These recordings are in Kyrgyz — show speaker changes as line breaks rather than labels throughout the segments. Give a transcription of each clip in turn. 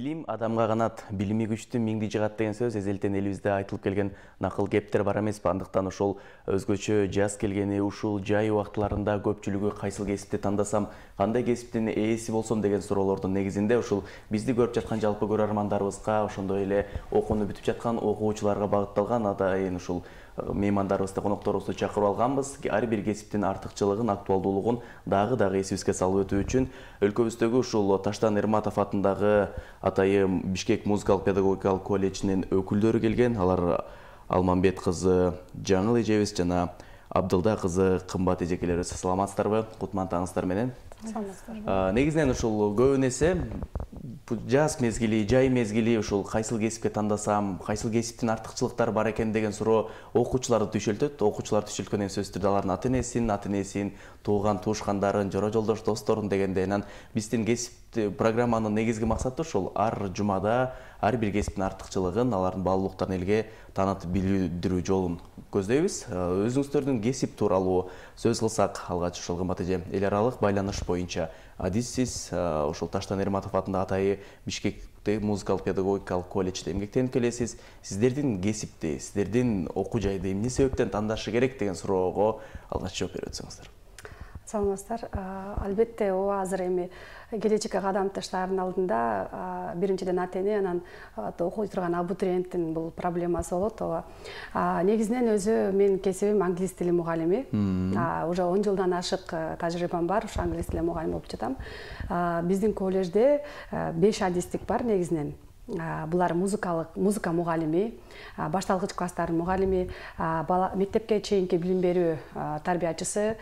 Билим адамга канат, билими күчтүү миңди жыгат деген сөз эзелтен элибизде айтылып келген накыл кептер бар эмеспи? Андыктан ошол өзгөчө жаз келгени ушул жай убактыларында көпчүлүгү кайсыл кесипти тандасам, кандай кесиптин ээси болсом деген суроолордун негизинде ушул бизди көрүп жаткан жалпы көрөрмандарыбызга, ошондой эле окууну бүтүп жаткан окуучуларга багытталган атайын ушул меймандарыбызды, конокторубузду чакырып алганбыз. Ар бир кесиптин артыкчылыгын, актуалдуулугун дагы эсибизге салып өтүү үчүн өлкөбүздөгү ушул Таштан Эрматов атындагы атайым Бишкек музыкалык педагогикалык колледжинин өкүлдөрү келген. Алар Алмамбет кызы Жаңыл эжебиз жана Абдылда кызы Кымбат эжекелерибиз. Саламатсыздарбы? Кутман таңыңыздар менен. Негизинен ушул көбүн эсе жаз мезгили, жай мезгили ушул кайсыл кесипке тандасам, кайсыл кесиптин артыкчылыктары бар экен деген суроо окуучуларды түйшөлтөт. Окуучулар түйшөлткөндөн сөзсүз түрдө алардын ата-энесин, тууган туушкандарын, жора жолдош досторун дегенде, анан биздин кесип программанын негизги максаты ушул ар жумада ар бир кесиптин артыкчылыгын, алардын баалуулуктарын элге таанытып билдирүү жолун көздөйбүз. Өзүңүздөрдүн кесип тууралуу сөз кылсак, алгач ошол Кымбат эже, эл аралык байланыш боюнча адиссиз, ушул Таштан Эрматов атындагы атайы Бишкекте музыкалык педагогикалык колледжде эмгектенип келесиз. Сиздердин кесипти, сиздердин окуу жайды эмне себептен тандашы керек деген суроого алгач жооп берип өтсөңүздөр.
Саламатсыздар. Албетте, азыр эми келечекке кадам таштаардын алдында биринчиден ата-эне, анан окуй турган абитуриенттин бул проблемасы болот. Негизинен өзү менин кесибим англис тили мугалими. Уже 10 жылдан ашык тажрыйбам бар, ушу англис тили мугалими болуп жатам. Биздин колледжде 5 адистик бар негизинен. Булар музыка мугалими, башталгыч класстардын мугалими, мектепке чейинки билим берүү тарбиячысы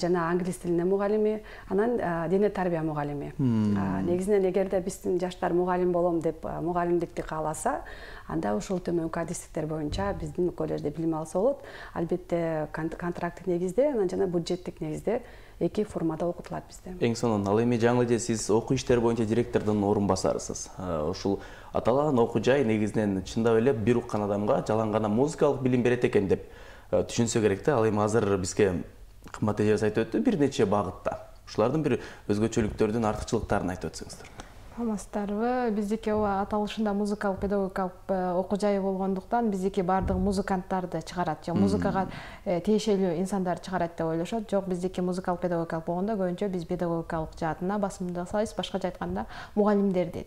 жана англис тилинин мугалими, анан дене тарбия мугалими. Негизинен эгерде биздин жаштар мугалим болом деп мугалимдикти кааласа, анда ушул төмөнкү адистиктер боюнча биздин колледжде билим алса болот. Албетте контракттык негизде, анан жана бюджеттик негизде эки формада окутулат бизде.
Эң сонун, ал эми жаңы эле сиз окуу иштери боюнча директордун орун басарысыз. Ушул аталган окуу жай негизинен чындап эле бир уккан адамга жалаң гана музыкалык билим берет экен деп түшүнсө керек да. Ал эми азыр бизге Кымбат эжебиз айтып өттү бир нече багытта. Ушулардын бир өзгөчөлүктөрдүн, артыкчылыктарын айтып өтсөңүздөр.
Саламатсыздарбы? Биздики аталышында музыкалык педагогикалык окуу жайы болгондуктан биздики баардык музыканттарды чыгарат, же музыкага тиешелүү инсандар чыгарат деп ойлошот. Жок, биздики музыкалык педагогикалык болгондо көбүнчө биз педагогикалык жаатына басым жасайбыз, башкача айтканда мугалимдерди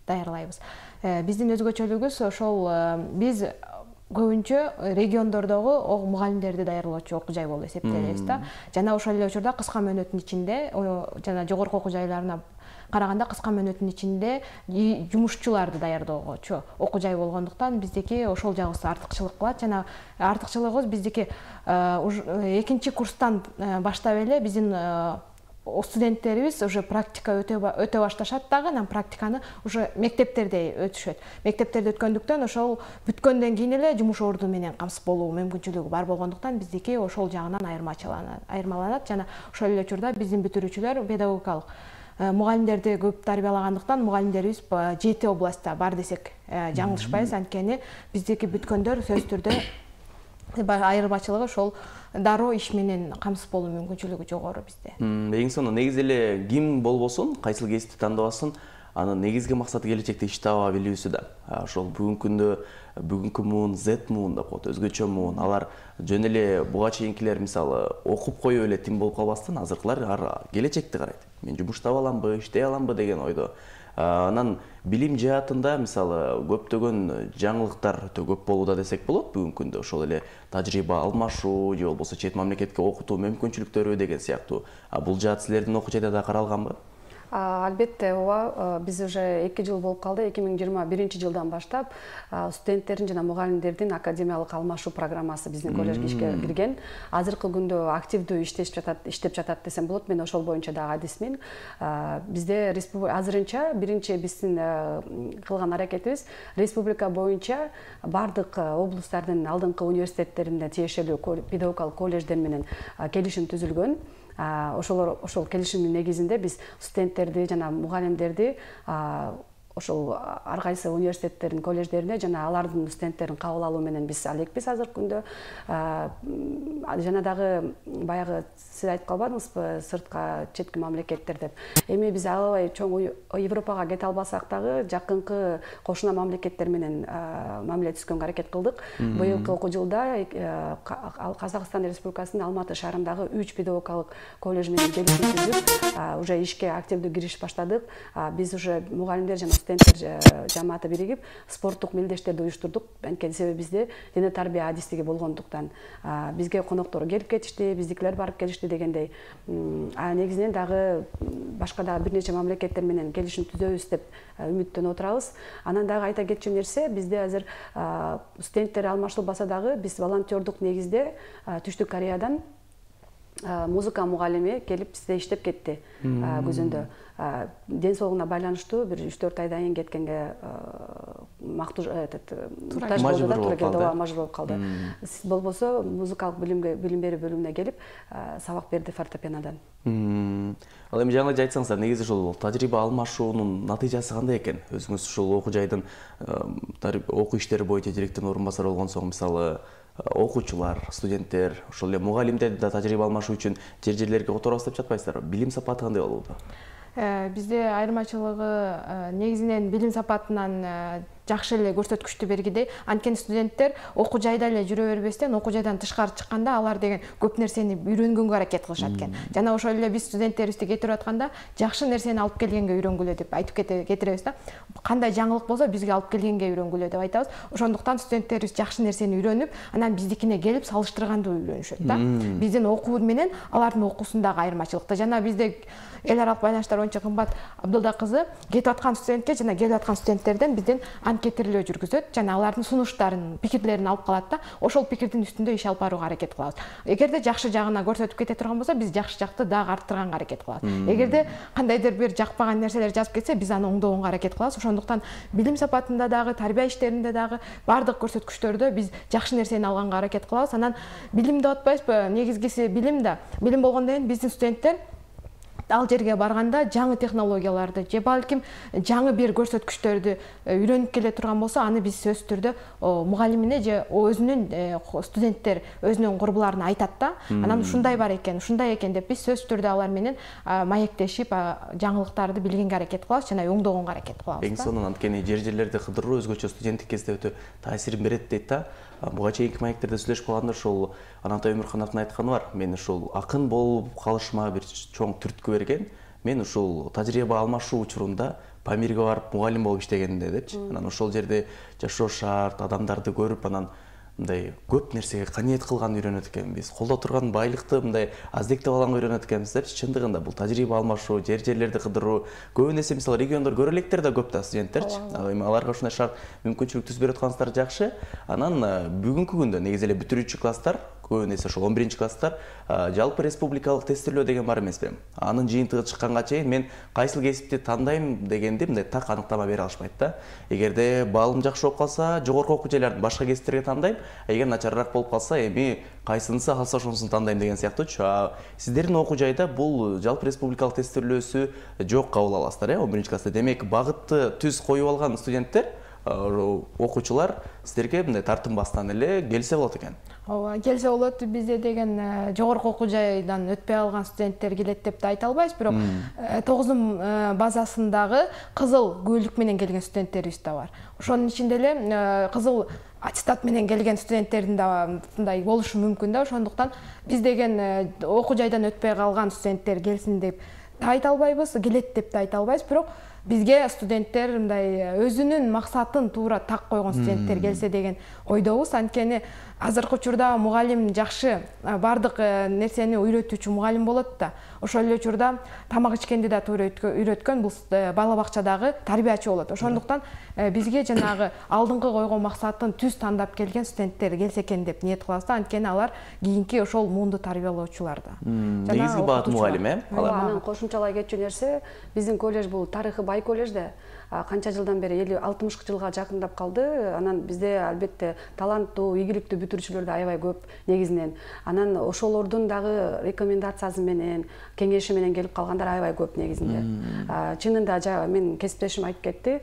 даярлайбыз. Биздин өзгөчөлүгүбүз ошол, биз көбүнчө региондордогу мугалимдерди даярлоочу окуу жай болуп эсептелебиз да. Жана ошол эле учурда кыска мөөнөттүн ичинде, жана жогорку окуу жайларына караганда кыска мөөнөттүн ичинде жумушчуларды даярдоочу окуу жай болгондуктан биздики ошол жагыбыз артыкчылык кылат. Жана артыкчылыгыбыз биздики экинчи курстан баштап эле биздин студенттерибиз уже практика өтө башташат дагы, анан практиканы уже мектептерде өтүшөт. Мектептерде өткөндүктөн ошол бүткөндөн кийин эле жумуш орду менен камсыз болуу мүмкүнчүлүгү бар болгондуктан биздики ошол жагынан айырмаланат. Жана ошол эле учурда биздин бүтүрүүчүлөр педагогикалык мугалимдерди көп тарбиялагандыктан мугалимдерибиз 7 областта бар десек жаңылышпайбыз. Анткени биздики бүткөндөр сөзсүз түрдө айырмачылыгы ошол дароо иш менен камсыз болуу мүмкүнчүлүгү жогору bizde.
Эң сонун, негизи эле ким болбосун, кайсыл кесипти тандабасын, анын негизги максаты келечекте иш таба билүүсү да. Ошол бүгүнкү муун, Z муун деп коет, өзгөчө муун. Алар жөн эле буга чейинкилер мисалы окуп коюп эле тим болуп калбастан, азыркылар келечекти карайт. Мен жумуш таба аламбы, иштей аламбы деген ойдо. Анан билим жаатында мисалы көптөгөн жаңылыктар өтө көп болууда десек болот бүгүнкү күндө. Ошол эле тажрыйба алмашуу же болбосо чет мамлекетке окутуу мүмкүнчүлүктөрү деген сыяктуу. Бул жаат силердин окуу жайда да каралганбы?
Албетте, биз уже 2 жыл болуп калды. 2021 жылдан баштап студенттердин жана мугалимдердин академиялык алмашуу программасы биздин колледжге ишке кирген. Азыркы күндө активдүү иштеп жатат десем болот. Мен ошол боюнча дагы адисмин. Бизде азырынча биринчи биздин кылган аракетибиз республика боюнча бардык облустардын алдыңкы университеттеринде тиешелүү педагогикалык колледждер менен келишим түзүлгөн. Ошол келишимдин негизинде биз студенттерди жана мугалимдерди ошол ар кайсы университеттердин колледждерине жана алардын студенттерин кабыл алуу менен биз алекпиз азыркы күндө. Жана дагы баягы сиз айтып калбадыңызбы, сыртка четки мамлекеттер деп. Эми биз албай чоң Европага кете албасак дагы жакынкы кошуна мамлекеттер менен мамиле түзгөнгө аракет кылдык. Быйылкы окуу жылда Казакстан Республикасынын Алматы шаарындагы 3 педагогикалык колледж менен келишим түзүп, уже ишке активдүү киришип баштадык. Биз уже мугалимдер жана студенттер жамааты биригип спорттук мелдештерди уюштурдук. Анткени себеби бизде дене тарбия адистиги болгондуктан бизге коноктор келип кетишти, биздикилер барып келишти дегендей. Негизинен дагы башка дагы бир нече мамлекеттер менен келишим түзөбүз деп үмүттөнүп отурабыз. Анан дагы айта кетчү нерсе, бизде азыр студенттер алмашылбаса дагы биз волонтердук негизде Түштүк Кореядан музыка мугалими келип бизде иштеп кетти көзөндө. Ден соолугуна байланыштуу бир 3-4 айдан кийин кеткенге мажбур болуп калды. Болбосо музыкалык билим берүү бөлүмүнө келип сабак берди фортепианодан.
Ал эми жаңы айтсаңыздар, негизи ушул тажрыйба алмашуунун натыйжасы кандай экен? Өзүңүз ушул окуу жайдын окуу иштери боюнча директордун орун басары болгон соң, мисалы окуучулар, студенттер, ошол эле мугалимдер да тажрыйба алмашуу үчүн жерлерге которобуз деп жатпайсыздарбы? Билим сапаты кандай болууда?
Бизде айырмачылыгы негизинен билим сапатынан жакшы эле көрсөткүчтү бергидей. Анткени студенттер окуу жайда эле жүрө бербестен, окуу жайдан тышкары чыкканда алар деген көп нерсени үйрөнгөнгө аракет кылышат экен. Жана ошол эле биз студенттерибизди кетирип атканда жакшы нерсени алып келгенге үйрөнгүлө деп айтып кетиребиз да. Кандай жаңылык болсо бизге алып келгенге үйрөнгүлө деп айтабыз. Ошондуктан студенттерибиз жакшы нерсени үйрөнүп, анан биздикине келип салыштыргандуу үйрөнүшөт да. Биздин окуу менен алардын окуусундагы айырмачылыкты. Жана бизде эл аралык байланыштар боюнча Кымбат Абдулда кызы кетип аткан студентке жана келип аткан студенттерден бизден анкетирлөө жүргүзөт, жана алардын сунуштарын, пикирлерин алып калат да, ошол пикирдин үстүндө иш алып барууга аракет кылабыз. Эгерде жакшы жагына көрсөтүп кете турган болсо, биз жакшы жакты дагы арттырганга аракет кылабыз. Эгерде кандайдыр бир жакпаган нерселер жазып кетсе, биз аны оңдогонго аракет кылабыз. Ошондуктан билим сапатында дагы, тарбия иштеринде дагы бардык көрсөткүчтөрдө биз жакшы нерсени алганга аракет кылабыз. Анан билим деп атпайбызбы? Негизгиси билим да. Билим болгондон кийин биздин студенттер ал жерге барганда жаңы технологияларды же балким жаңы бир көрсөткүчтөрдү үйрөнүп келе турган болсо, аны биз сөзсүз түрдө мугалимине же өзүнүн студенттер өзүнүн курбуларына айтат да. Анан ушундай бар экен, ушундай экен деп биз сөзсүз түрдө алар менен маектешип, жаңылыктарды билгенге аракет кылабыз жана оңдогонго аракет кылабыз.
Эң сонун анткени жерлерди кыдыруу өзгөчө студенттик кезде өтө таасирин берет дейт да. Буга чейинки маектерде сүйлөшүп калганда ушул Анатай Өмүркановдун айтканы бар. Мен ушул акын болуп калышыма бир чоң түрткү берген. Мен ушул тажрыйба алмашуу учурунда Памирге барып мугалим болуп иштегенде депчи. Анан ошол жерде жашоо шарт, адамдарды көрүп, анан мындай көп нерсеге каниет кылган үйрөнөт экенбиз. Колдо турган байлыкты мындай аздектеп алганга үйрөнөт экенбиз депчи. Чындыгында бул тажрыйба алмашуу, жерлерди кыдыруу, көбүн эсе мисалы региондор көрө электер да көп да студенттерчи. Эми аларга ушундай шарт мүмкүнчүлүк түзүп берип аткансыздар жакшы. Анан бүгүнкү күндө негизи эле бүтүрүүчү класстар, көбүн эсе ошол 11-чи класстар жалпы республикалык тестирлөө деген бар эмеспи? Анын жыйынтыгы чыкканга чейин мен кайсыл кесипти тандайм дегенди мындай так аныктама бере алышпайт да. Эгерде баалым жакшы болуп калса, жогорку окуу жайлардын башка кесиптерге тандайм, эгер начарыраак болуп калса, эми кайсынысы калса ошонусун тандайм деген сыяктуучу. Сиздердин окуу жайда бул жалпы республикалык тестирлөөсү жок кабыл аласыздар, 11-чи класста. Демек, багытты түз коюп алган студенттер, окуучулар сиздерге мындай тартынбастан эле келсе болот экен.
Ооба, келсе болот. Бизде деген жогорку окуу жайдан өтпөй алган студенттер келет деп да айта албайбыз, бирок 9 базасындагы кызыл көйлүк менен келген студенттерибиз да бар. Ошонун ичинде эле кызыл аттестат менен келген студенттердин да мындай болушу мүмкүн да. Ошондуктан биз деген окуу жайдан өтпөй калган студенттер келсин деп да айта албайбыз, келет деп да айта албайбыз, бирок бизге студенттер мындай өзүнүн максатын туура так койгон студенттер келсе деген ойдобуз. Анткени азыркы учурда мугалим жакшы бардык нерсени үйрөтүүчү мугалим болот да. Ошол эле учурда тамак ичкенди да туура үйрөткөн бул бала бакчадагы тарбиячы болот. Ошондуктан бизге жанагы алдыңкы койгон максатын түз тандап келген студенттер келсе экен деп ниет кылабыз да. Анткени алар кийинки ошол муунду тарбиялоочулар да.
Негизги багыт мугалим,
анан кошумчалай кетчү нерсе, биздин колледж бул тарыхы бай колледж да канча жылдан бери 50-60 жылга жакындап калды. Анан бизде албетте таланттуу, ийгиликтүү бүтүрүүчүлөр да аябай көп негизинен. Анан ошолордун дагы рекомендациясы менен, кеңеши менен келип калгандар аябай көп негизинде. Чынында мен кесиптешим айтып кетти,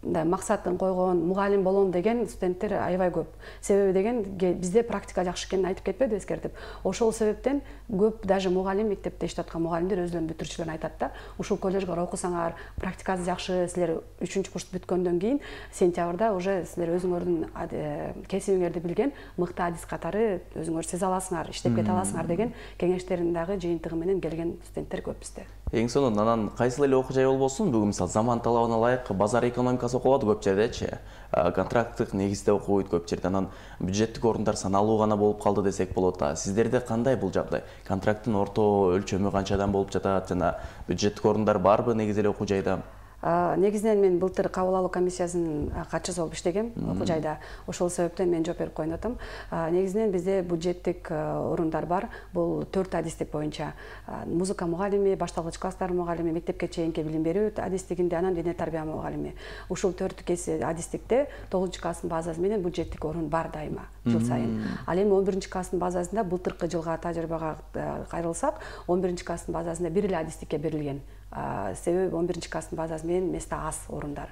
максатын койгон, мугалим болом деген студенттер аябай көп. Себеби деген бизде практика жакшы экенин айтып кетпеди эскертип. Ошол себептен көп даже мугалим, мектепте иштеп аткан мугалимдер өзлөрүнүн бүтүрүүчүлөрүнө айтат да, ушул колледжге окусаңар, практикасы жакшы, силер 3-курс бүткөндөн кийин сентябрда уже силер өзүңөрдүн кесибиңерди билген мыкты адис катары өзүңөр сезе аласыңар, иштеп кете аласыңар деген кеңештерин дагы жыйынтыгы менен келген студенттер көп бизде.
Эң сонун анан кайсыл эле окуу жай болбосун, бүгүн мисалы заман талабына ылайык базар экономикасы окулат көп жердечи. Контракттык негизде окуйт көп жерде. Анан бюджеттик орундар саналуу гана болуп калды десек болот. Сиздерде кандай бул жагдай? Контракттын орто өлчөмү канчадан болуп жатат жана бюджеттик орундар барбы негизи эле окуу жайда?
Негизинен мен былтыр кабыл алуу комиссиясынын катчысы болуп иштегем окуу жайда. Ошол себептен мен жооп берип коюн атам. Негизинен бизде бюджеттик орундар бар. Бул 4 адистик боюнча музыка мугалими, башталгыч класстар мугалими, мектепке чейинки билим берүү адистигинде, анан дене тарбия мугалими. Ушул 4 адистикте 9-класстын базасы менен бюджеттик орун бар дайыма жыл сайын. Ал эми 11-класстын базасында былтыркы жылга тажрыйбага кайрылсак, 11-класстын базасында бир эле адистикке берилген. Себеби 11-класстын базасы менен место аз орундар.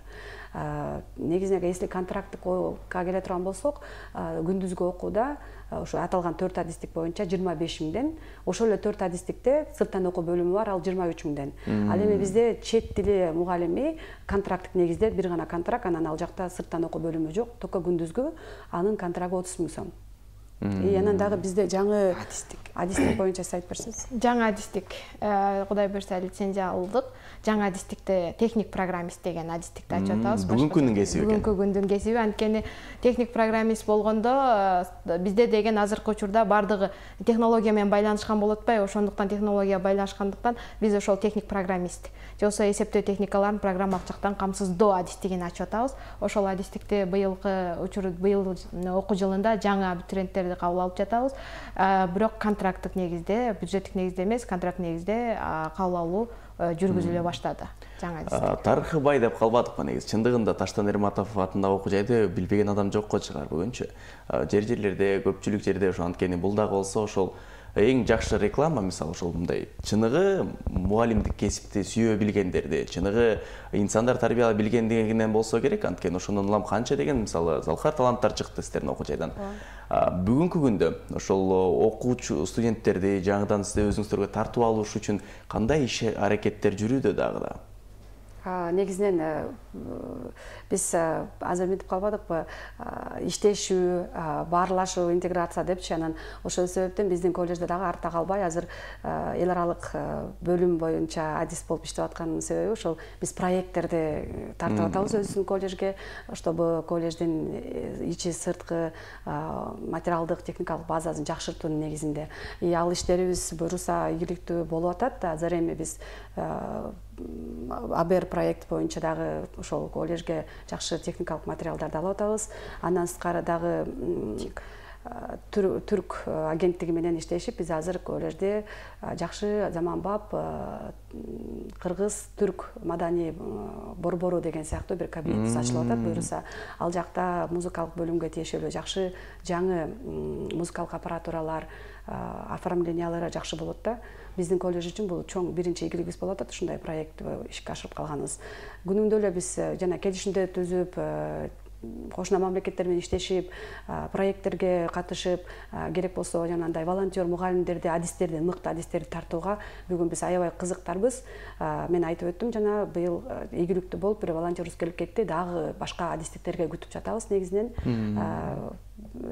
Негизинен если контракттыкка келе турган болсок, күндүзгү окууда ошо аталган 4 адистик боюнча 25 миңден, ошол эле 4 адистикте сырттан окуу бөлүмү бар, ал 23 миңден. Ал эми бизде чет тили мугалими контракттык негизде бир гана контракт, анан ал жакта сырттан окуу бөлүмү жок, только күндүзгү, анын контрагы 30 миң сом. Анан дагы бизде жаңы адистик боюнча сайт берсиз.
Жаңы адистик, Кудай буйрса лицензия алдык. Жаңы адистикте техник программист деген адистикти ачып атабыз.
Бүгүнкү күндүн кесиби экен.
Бүгүнкү күндүн кесиби, анткени техник программист болгондо бизде деген азыркы учурда бардыгы технология менен байланышкан болуп атпайбы? Ошондуктан технология байланышкандыктан биз ошол техник программист, же болбосо эсептөө техникаларын программалык жактан камсыздоо адистигин ачып атабыз. Ошол адистикти быйыл окуу жылында жаңы абитуриенттерди кабыл алып жатабыз. Бирок контракттык негизде, бюджеттик негизде эмес, контракт негизде кабыл алуу жүргүзүлө баштады.
Тарыхы бай деп калбадыкпы негизи? Чындыгында Таштан Эрматов атындагы окуу жайды билбеген адам жокко чыгар бүгүнчү. Жерлерде, көпчүлүк жерде ошо анткени бул дагы болсо ошол эң жакшы реклама, мисалы ошол мындай чыныгы мугалимдик кесипти сүйө билгендерди, чыныгы инсандар тарбиялай билгендигинен болсо керек, анткени ошондон улам канча деген мисалы залкар таланттар чыкты сиздердин окуу жайдан. Бүгүнкү күндө ошол окуучу студенттерди жаңыдан сизде өзүңүздөргө тартып алыш үчүн кандай иш аракеттер жүрүүдө дагы да?
Негизинен биз азыр мынтип калбадыкпы, иштешүү, баарлашуу, интеграция депчи, анан ошол себептен биздин колледжде дагы артта калбай азыр эл аралык бөлүм боюнча адис болуп иштеп атканын себеби ошол биз проекттерди тартып атабыз өзүбүздүн колледжге, чтобы колледждин ичи сырткы материалдык техникалык базасын жакшыртуунун негизинде. Ал иштерибиз буюрса игиликтүү болуп атат. Азыр эми биз АБР проект боюнча дагы ошол колледжге жакшы техникалык материалдарды алып атабыз. Андан сырткары дагы түрк агенттиги менен иштешип, биз азыр колледжде жакшы заманбап кыргыз түрк маданий борбору деген сыяктуу бир кабинет ачылып атат. Буюрса ал жакта музыкалык бөлүмгө тиешелүү жакшы жаңы музыкалык аппаратуралар, оформлениялары жакшы болот да. Биздин колледж үчүн бул чоң биринчи ийгилигибиз болуп атат, ушундай проект ишке ашырып калганыбыз. Күнүндө эле биз жана келишимдер түзүп, кошуна мамлекеттер менен иштешип, проекттерге катышып, керек болсо жанагындай волонтер мугалимдерди, адистерди, мыкты адистерди тартууга бүгүн биз аябай кызыктарбыз. Мен айтып өттүм, жана быйыл ийгиликтүү болуп бир волонтерибиз келип кетти, дагы башка адистиктерге күтүп жатабыз негизинен.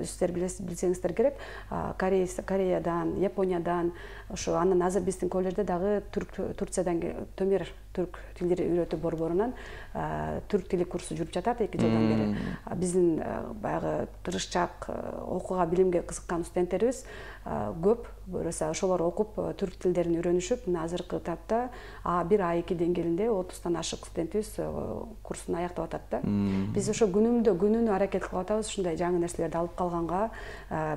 Сиздер билсеңиздер керек, Кореядан, Япониядан, ошо анан азыр биздин колледжде дагы Турциядан Төмөр түрк тилдери үйрөтүү борборунан түрк тили курсу жүрүп жатат 2 жылдан бери. Биздин баягы тырышчаак окууга, билимге кызыккан студенттерибиз көп. Буюрса ошолор окуп түрк тилдерин үйрөнүшүп, мына азыркы тапта А1, А2 деңгээлинде 30тан ашык студентибиз курсун аяктап атат да. Биз ошо күнүнө аракет кылып атабыз ушундай жаңы нерселерди алып калганга,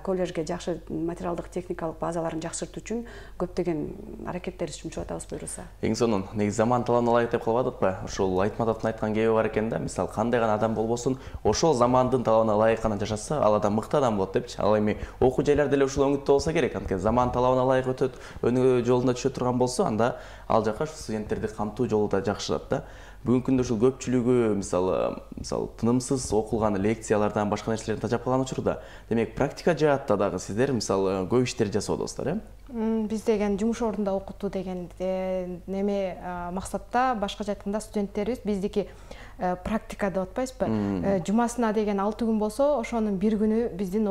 колледжге жакшы материалдык техникалык базаларын жакшыртуу үчүн көптөгөн аракеттерди жумшап атабыз буюрса.
Эң сонун, негизи заман талабына ылайык деп калбадыкпы? Ошол Айтматовдун айткан кеби бар экен да, мисалы кандай гана адам болбосун, ошол замандын талабына ылайык гана жашаса, ал адам мыкты адам болот депчи. Ал эми окуу жайлар деле ушул өңүттө болсо керек. Анткени заман талабына ылайык өтөт, өнүгүү жолунда түшө турган болсо, анда ал жака студенттерди камтуу жолу да жакшырат да. Бүгүнкү күндө ушул көпчүлүгү мисалы тынымсыз окулган лекциялардан башка нерселерден тажап калган учурда, демек практика жаатта дагы сиздер мисалы көп иштер жасоодосуздар,
Биз деген жумуш ордунда окутуу деген неме максатта, башкача айтканда студенттерибиз биздики практика деп атпайбызбы? Жумасына деген 6 күн болсо, ошонун бир күнү биздин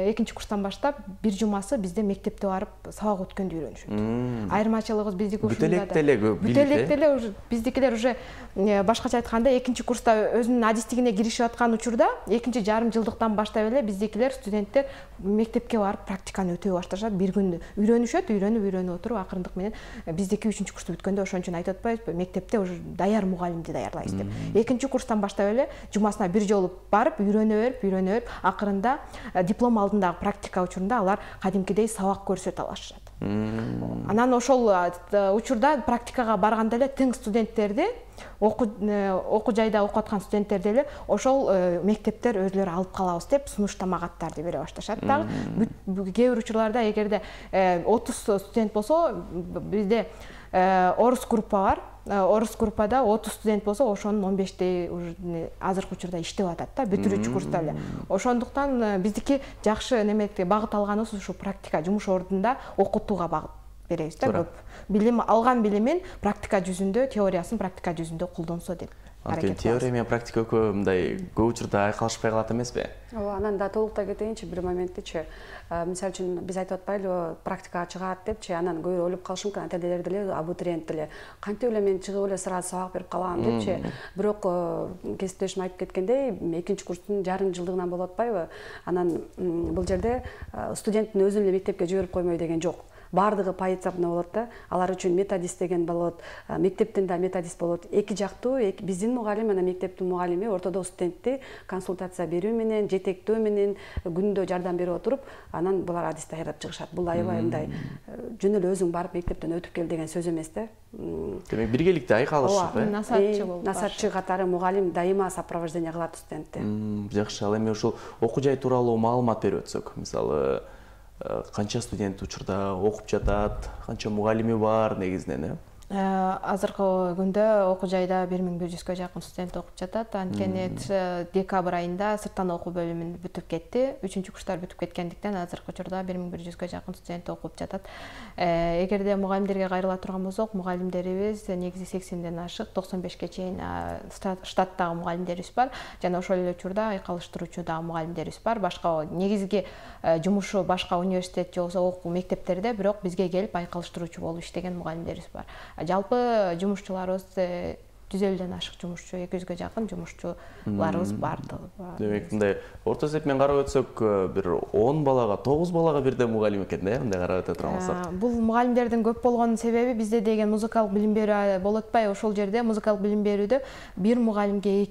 экинчи курстан баштап бир жумасы бизде мектепте барып сабак өткөндү үйрөнүшөт. Айырмачылыгыбыз биздики ушунда да. Бүтөлекте эле биздикилер уже башкача айтканда экинчи курста өзүнүн адистигине киришип аткан учурда, экинчи жарым жылдыктан баштап эле биздикилер студенттер мектепке барып практиканы өтөй башташат. Бир күндү үйрөнүшөт, үйрөнүп отуруп акырындык менен биздики 3-чү курсту бүткөндө ошон үчүн айтып атпайбызбы? Мектепте уже даяр мугалимди даярлайбыз деп. Экинчи курстан баштап эле жумасына бир жолу барып үйрөнө берип, акырында диплом алдындагы практика учурунда алар кадимкидей сабак көрсөтө алышат. Анан ошол учурда практикага барганда эле тең студенттерди, окуу жайда окуп аткан студенттерди эле ошол мектептер өзлөрү алып калабыз деп сунуштамагаттарды бере башташат дагы. Кээ бир учурларда эгерде 30 студент болсо, бизде орус группа бар. Орус группада 30 студент болсо, ошонун 15-ти азыркы учурда иштеп атат да, бүтүрүүчү курста эле. Ошондуктан биздики жакшы неметке багыт алганыбыз ушу практика, жумуш ордунда окутууга багыт беребиз да, көп. Билим алган билимин практика жүзүндө, теориясын практика жүзүндө колдонсо деп.
Анткени теория менен практика экөө мындай көп учурда айкалышпай калат эмеспи?
Ооба, анан да толуктай кетейинчи бир моменттичи. Мисалы үчүн биз айтып атпайлыбы, практикага чыгат депчи, анан көбүрөөк ойлоп калышы мүмкүн, ата-энелер деле, абитуриент деле. Кантип эле мен чыгып эле сразу сабак берип калам депчи. Бирок кесиптешим айтып кеткендей, экинчи курстун жарым жылдыгынан болуп атпайбы? Анан бул жерде студенттин өзүн эле мектепке жиберип коймой деген жок. Бардыгы по этапно болот да. Алар үчүн методист деген болот, мектептин да методист болот. Эки жактуу, биздин мугалим менен мектептин мугалими ортодо студентти консультация берүү менен, жетектөө менен, күндө жардам берип отуруп, анан булар адис даярдап чыгышат. Бул аябай мындай жөн эле өзүң барып мектептен өтүп кел деген сөз эмес да.
Демек биргеликте айкалышып,
насатчы болуп.
Насатчы катары мугалим дайыма сопровождение кылат студентти.
Жакшы, ал эми ушул окуу жай тууралуу маалымат берип өтсөк, мисалы канча студент учурда окуп жатат, канча мугалими бар негизинен?
Азыркы күндө окуу жайда 1100-гө жакын студент окуп жатат. Анткени декабрь айында сырттан окуу бөлүмүн бүтүп кетти. 3-чү курстар бүтүп кеткендиктен азыркы учурда 1100-гө жакын студент окуп жатат. Эгерде мугалимдерге кайрыла турган болсок, мугалимдерибиз негизи 80ден ашык, 95ке чейин штаттагы мугалимдерибиз бар. Жана ошол эле учурда айкалыштыруучу дагы мугалимдерибиз бар. Башка негизги жумушу башка университет же болсо окуу мектептерде, бирок бизге келип айкалыштыруучу болуп иштеген мугалимдерибиз бар. Жалпы жумушчуларыбыз 150ден ашык жумушчу, 200гө жакын жумушчуларыбыз бар.
Демек, мындай орто эсеп менен карап өтсөк, бир 10 балага, 9 балага бирден мугалим экен да, мындай карап өтө турган болсок.
Бул мугалимдердин көп болгонунун себеби бизде деген музыкалык билим берүү болуп атпайбы? Ошол жерде музыкалык билим берүүдө бир мугалимге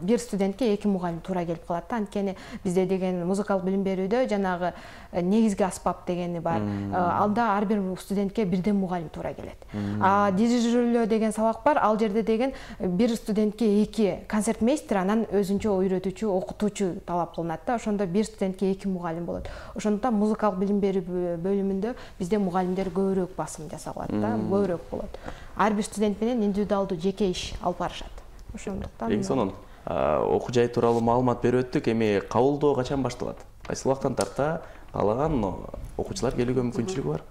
бир студентке 2 мугалим туура келип калат да. Анткени бизде деген музыкалык билим берүүдө жанагы негизги аспап дегени бар. Анда ар бир студентке бирден мугалим туура келет. Дирижерлөө деген сабак бар. Ал жерде деген бир студентке 2 концертмейстер, анан өзүнчө үйрөтүүчү, окутуучу талап кылынат да. Ошондо бир студентке 2 мугалим болот. Ошондуктан музыкалык билим берүү бөлүмүндө бизде мугалимдер көбүрөөк басым жасалат да, көбүрөөк болот. Ар бир студент менен индивидуалдуу жеке иш алып барышат. Ошондуктан
эң сонун окуу жай тууралуу маалымат берип өттүк. Эми кабылдоо качан башталат? Кайсы убактан тарта каалаган окуучулар келүүгө мүмкүнчүлүгү бар?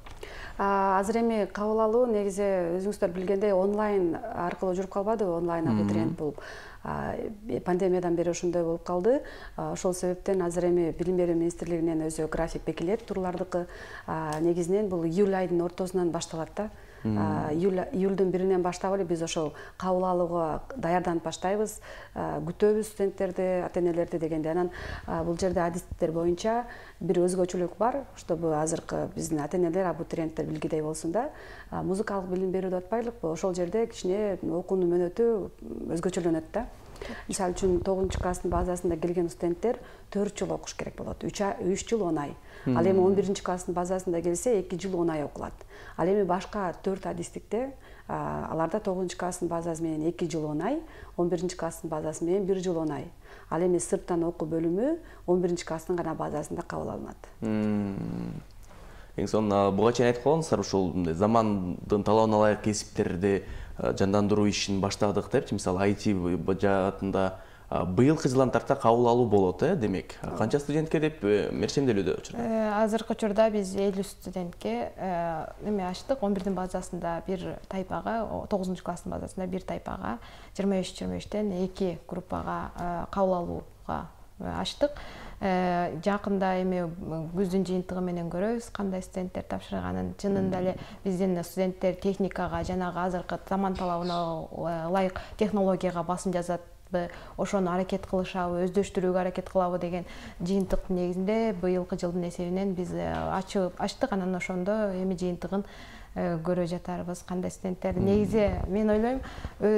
Азыр эми кабыл алуу негизи өзүңүздөр билгендей онлайн аркылуу жүрүп калбадыбы? Онлайн абитуриент болуп. Пандемиядан бери ошондой болуп калды. Ошол себептен азыр эми Билим берүү министрлигинен өзү график бекилет турлардыкы. Негизинен бул июль айдын ортосунан башталат да. Июлдун 1-инен баштап эле биз ошол кабыл алууга даярданып баштайбыз. Күтөбүз студенттерди, ата-энелерди дегенде. Анан бул жерде адистер боюнча бир өзгөчөлүк бар, чтобы азыркы биздин ата-энелер, абитуриенттер билгидей болсун да. Музыкалык билим берүү деп атпайлыкпы? Ошол жерде кичине окуунун мөөнөтү өзгөчөлөнөт да. Мисалы үчүн 9-класстын базасында келген студенттер 4 жыл окуш керек болот. 3 жыл 10 ай. Ал эми 11-класстын базасында келсе 2 жыл 10 ай окулат. Ал эми башка 4 адистикте аларда 9-класстын базасы менен 2 жыл 10 ай, 11-класстын базасы менен 1 жыл 10 ай. Ал эми сырттан окуу бөлүмү 11-класстын гана базасында кабыл алынат.
Эң сонун буга чейин айтып калгансыздар, ушул замандын талабына ылайык кесиптерди жандандыруу ишин баштадык депчи, мисалы IT жаатында быйылкы жылдан тарта кабыл алуу болот, демек. Канча студентке деп мерчемделүүдө учурда?
Азыркы учурда биз 50 студентке эме ачтык. 11-дин базасында бир тайпага, 9-класстын базасында бир тайпага, 25-25тен 2 группага кабыл алууга ачтык. Жакында эми күздүн жыйынтыгы менен көрөбүз кандай студенттер тапшырганын. Чынында эле биздин студенттер техникага, жанагы азыркы заман талабына ылайык технологияга басым жазатпы, ошону аракет кылышабы, өздөштүрүүгө аракет кылабы деген жыйынтыктын негизинде быйылкы жылдын эсебинен биз ачтык. Анан ошондо эми жыйынтыгын көрө жатарбыз, кандай студенттер. Негизи мен ойлойм,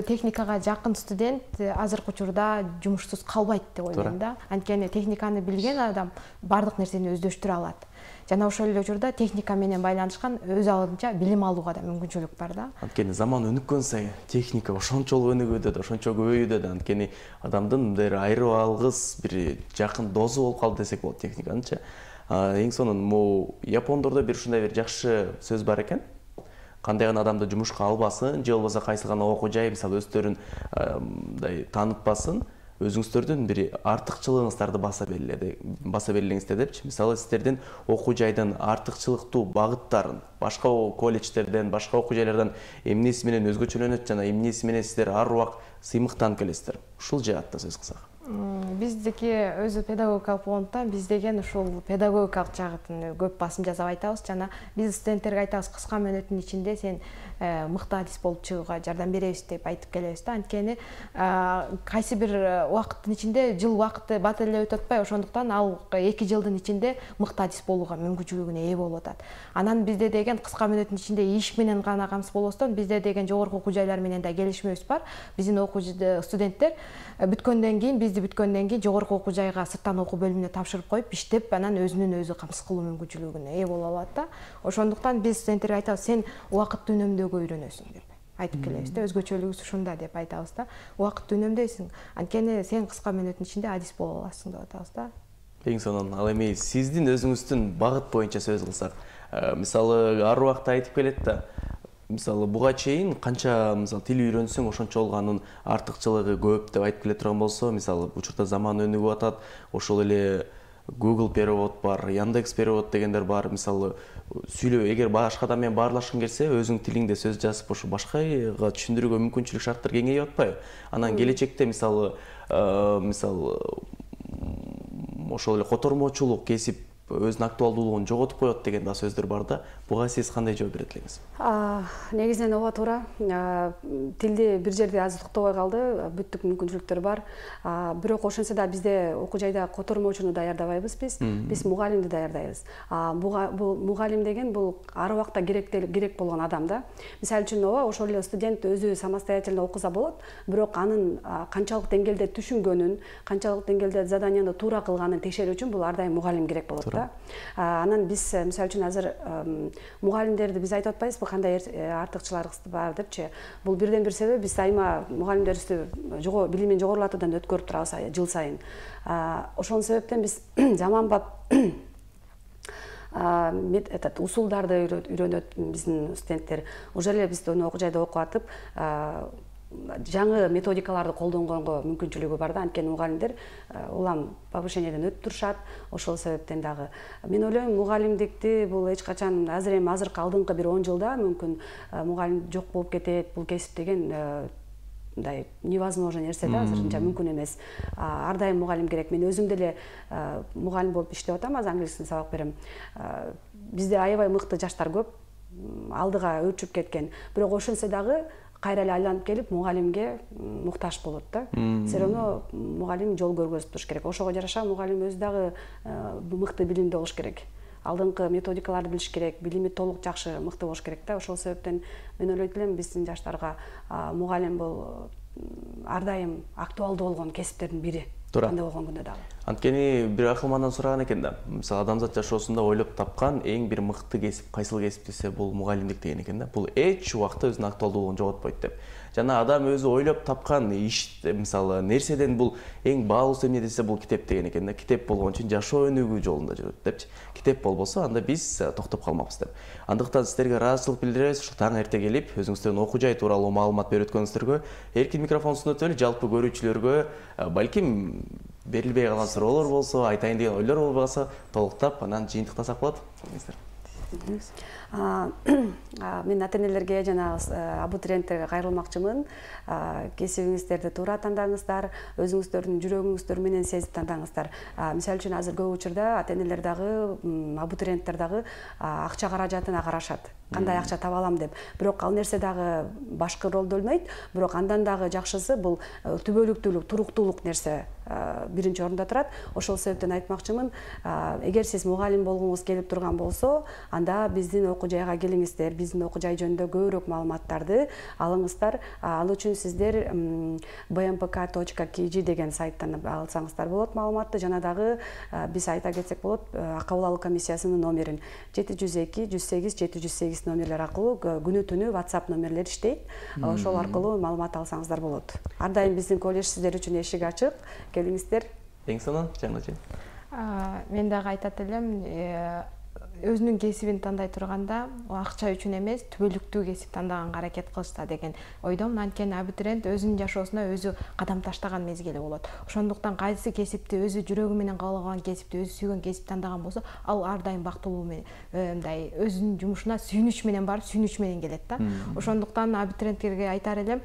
техникага жакын студент азыркы учурда жумушсуз калбайт деп ойлойм да. Анткени техниканы билген адам бардык нерсени өздөштүрө алат. Жана ошол эле учурда техника менен байланышкан өз алдынча билим алууга да мүмкүнчүлүк бар да.
Анткени заман өнүккөн сайын техника ошончолук өнүгүүдө да, ошончо көбөйүүдө да. Анткени адамдын мындай айрып алгыс бир жакын дозу болуп калды десек болот техниканычы. Эң сонун могу япондордо бир ушундай бир жакшы сөз бар экен. Кандай гана адамды жумушка албасын, же болбосо кайсы гана окуу жай мисалы өздөрүн таанытпасын, өзүңүздөрдүн бир артыкчылыгыңыздарды баса белгилеңиздер депчи. Мисалы сиздердин окуу жайдын артыкчылыктуу багыттарын башка колледждерден, башка окуу жайлардан эмнеси менен өзгөчөлөнөт жана эмнеси менен сиздер ар убак сыймыктанып келесиздер. Ушул жаатта сөз кылсак.
Биздики өзү педагогикалык болгондуктан биз деген ушул педагогикалык жагын көп басым жасап айтабыз. Жана биз студенттерге айтабыз, кыска мөөнөттүн ичинде сен мыкты адис болуп чыгууга жардам беребиз деп айтып келебиз да. Анткени кайсы бир убакыттын ичинде жыл убакыты бат эле өтүп атпай, ошондуктан ал 2 жылдын ичинде мыкты адис болууга мүмкүнчүлүгүнө ээ болуп атат. Анан бизде деген кыска мөөнөттүн ичинде иш менен гана камсыз болбостон, бизде деген жогорку окуу жайлар менен да келишимибиз бар. Биздин окуу студенттер бүткөндөн кийин, бизди бүткөндөн кийин жогорку окуу жайга сырттан окуу бөлүмүнө тапшырып коюп, иштеп, анан өзүнүн өзү камсыз кылуу мүмкүнчүлүгүнө ээ боло алат да. Ошондуктан биз студенттерге айтабыз, сен убакытты үнөмдөөгө үйрөнөсүң деп айтып келебиз да. Өзгөчөлүгүбүз ушунда деп айтабыз да. Убакытты үнөмдөйсүң, анткени сен кыска мөөнөттүн ичинде адис боло аласың деп атабыз да.
Эң сонун. Ал эми сиздин өзүңүздүн багыт боюнча сөз кылсак, мисалы ар убакта айтып келет да. Мисалы буга чейин канча мисалы тил үйрөнсөң ошончолук анын артыкчылыгы көп деп айтып келе турган болсо, мисалы учурда заман өнүгүп атат, ошол эле Google перевод бар, Яндекс перевод дегендер бар. Мисалы сүйлөө, эгер башка адам менен баарлашкың келсе, өзүң тилиңде сөз жазып, ошо башкага түшүндүрүүгө мүмкүнчүлүк шарттар кеңейип атпайбы? Анан келечекте мисалы ошол эле котормочулук кесип өзүнүн актуалдуулугун жоготуп коет деген да сөздөр бар да. Буга сиз кандай жооп берет элеңиз?
Негизинен ооба туура. Тилди бир жерде азыр токтобой калды, бүттүк мүмкүнчүлүктөр бар. Бирок ошентсе да бизде окуу жайда котормочуну даярдабайбыз биз. Биз мугалимди даярдайбыз. Бул мугалим деген бул ар убакта керек болгон адам да. Мисалы үчүн ооба, ошол эле студент өзү самостоятельно окуса болот, бирок анын канчалык деңгээлде түшүнгөнүн, канчалык деңгээлде заданияны туура кылганын текшерүү үчүн бул ар дайым мугалим керек болот. Анан биз мисалы үчүн азыр мугалимдерди биз айтып атпайбызбы, кандай артыкчылыгыбыз бар депчи. Бул бирден бир себеп, биз айма мугалимдерибизди билимин жогорулатуудан өткөрүп турабыз жыл сайын. Ошол себептен биз заманбап усулдарды үйрөнөт биздин студенттер. Уже эле биз окуу жайда окуп атып, жаңы методикаларды колдонгонго мүмкүнчүлүгү бар да. Анткени мугалимдер улам повышениеден өтүп турушат. Ошол себептен дагы мен ойлойм, мугалимдикти бул эч качан азыркы алдыңкы бир 10 жылда мүмкүн мугалим жок болуп кетет, бул кесип деген мындай невозможно нерсе да, азырынча мүмкүн эмес. Ар дайым мугалим керек. Мен өзүм деле мугалим болуп иштеп атам, азыр англис тилин сабак берем. Бизде аябай мыкты жаштар көп, алдыга өрчүп кеткен. Бирок ошентсе дагы кайра эле айланып келип мугалимге муктаж болот да. Все равно мугалим жол көргөзүп туруш керек. Ошого жараша мугалим өзү дагы мыкты билимди болуш керек. Алдыңкы методикаларды билиш керек, билими толук жакшы мыкты болуш керек да. Ошол себептен мен ойлойт элем, биздин жаштарга мугалим ар дайым актуалдуу болгон кесиптердин бири.
Туура.
Кандай болгон күндө дагы.
Анткени бир акылмандан сураган экен да. Мисалы адамзат жашоосунда ойлоп тапкан эң бир мыкты кесип кайсыл кесип десе бул мугалимдик деген экен да. Бул эч убакта өзүнүн актуалдуулугун жоготпойт деп. Жана адам өзү ойлоп тапкан иш, мисалы нерседен бул эң баалуусу эмне десе бул китеп деген экен да. Китеп болгон үчүн жашоо өнүгүү жолунда жүрөт депчи. Китеп болбосо анда биз токтоп калмакпыз деп. Андыктан сиздерге ыраазычылык билдиребиз. Ушу таң эрте келип, өзүңүздөрдүн окуу жай тууралуу маалымат берип өткөнүңүздөргө, эркин микрофон сунуп өтөлү, жалпы көрүүчүлөргө балким берилбей калган суроолор болсо, айтайын деген ойлор болбосо толуктап анан жыйынтыктасак болот.
Мен ата-энелерге жана абитуриенттерге кайрылмакчымын. Кесибиңиздерди туура тандаңыздар, өзүңүздөрдүн жүрөгүңүздөр менен сезип тандаңыздар. Мисалы үчүн азыр көп учурда ата-энелер дагы, абитуриенттер дагы акча каражатына карашат. Кандай акча таба алам деп. Бирок ал нерсе дагы башкы ролду ойнойт, бирок андан дагы жакшысы бул түбөлүктүүлүк, туруктуулук нерсе биринчи орунда турат. Ошол себептен айтмакчымын, эгер сиз мугалим болгуңуз келип турган болсо, анда биздин окуу жайга келиңиздер, биздин окуу жай жөнүндө көбүрөөк маалыматтарды алыңыздар. Ал үчүн сиздер bmpk.kg деген сайттан алсаңыздар болот маалыматты. Жана дагы биз айта кетсек болот, кабыл алуу комиссиясынын номерин 702 108 708 номерлер аркылуу күнү түнү WhatsApp номерлери иштейт. Ошол аркылуу маалымат алсаңыздар болот. Ар дайым биздин колледж сиздер үчүн эшик ачык. Келиңиздер.
Эң сонун жаңычы.
Мен дагы айтат элем, өзүнүн кесибин тандай турганда, акча үчүн эмес, түбөлүктүү кесип тандаганга аракет кылышса деген ойдомун. Анткени абитуриент өзүнүн жашоосуна өзү кадам таштаган мезгили болот. Ошондуктан кайсы кесипти өзү жүрөгү менен каалаган кесипти, өзү сүйгөн кесип тандаган болсо, ал ар дайым бактылуу менен, мындай өзүнүн жумушуна сүйүнүч менен барып, сүйүнүч менен келет да. Ошондуктан абитуриенттерге айтар элем,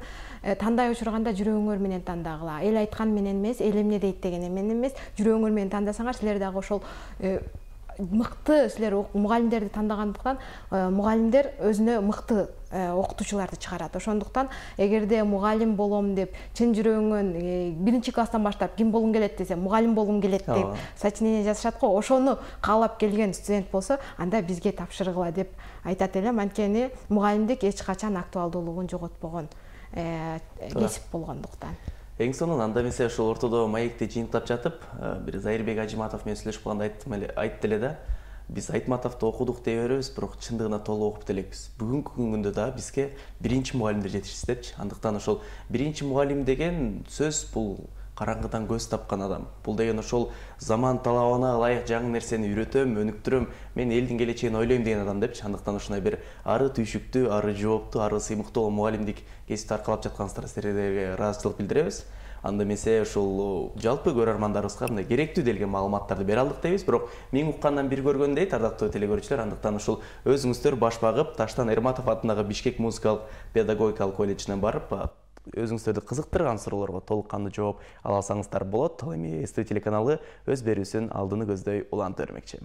тандай учурганда жүрөгүңөр менен тандагыла. Эл айткан менен эмес, эл эмне дейт деген менен эмес, жүрөгүңөр менен тандасаңар, силер дагы ошол мыкты, силер мугалимдерди тандагандыктан, мугалимдер өзүнө мыкты окутуучуларды чыгарат. Ошондуктан эгерде мугалим болом деп чын жүрөгүңөн биринчи класстан баштап ким болгум келет десе, мугалим болгум келет деп сочинение жазышат го. Ошону каалап келген студент болсо, анда бизге тапшыргыла деп айтат элем. Анткени мугалимдик эч качан актуалдуулугун жоготпогон кесип болгондуктан.
Эң сонун анда эмесе ошол ортодо маекти жыйынтап жатып, бир Зайырбек Ажиматов менен сүйлөшүп калганда айтты эле да. Биз Айтматовду окудук дей беребиз, бирок чындыгына толук окуп элекпиз. Бүгүнкү күндө да бизге биринчи мугалимдер жетишти депчи. Андыктан ошол биринчи мугалим деген сөз бул караңгыдан көз тапкан адам. Бул деген ошол заман талабына ылайык жаңы нерсени үйрөтөм, өнүктүрөм, мен элдин келечегин ойлойм деген адам депчи. Андыктан ушундай бир ары түйшүктүү, ары жооптуу, ары сыймыктуу мугалимдик кесипти аркалап жатканыңыздарга сиздерге ыраазычылык билдиребиз. Анда эмесе ошол жалпы көрөрмандарыбызга мындай керектүү делген маалыматтарды бере алдык дейбиз, бирок мен уккандан бир көргөн дейт ардактуу телекөрүүчүлөр. Андыктан ошол өзүңүздөр баш багып, Таштан Эрматов атындагы Бишкек музыкалык педагогикалык колледжине барып, өзүңүздөрдү кызыктырган суроолорго толук кандуу жооп ала алсаңыздар болот. Ал эми СТ телеканалы өз берүүсүн алдыны көздөй уланта бермекчи.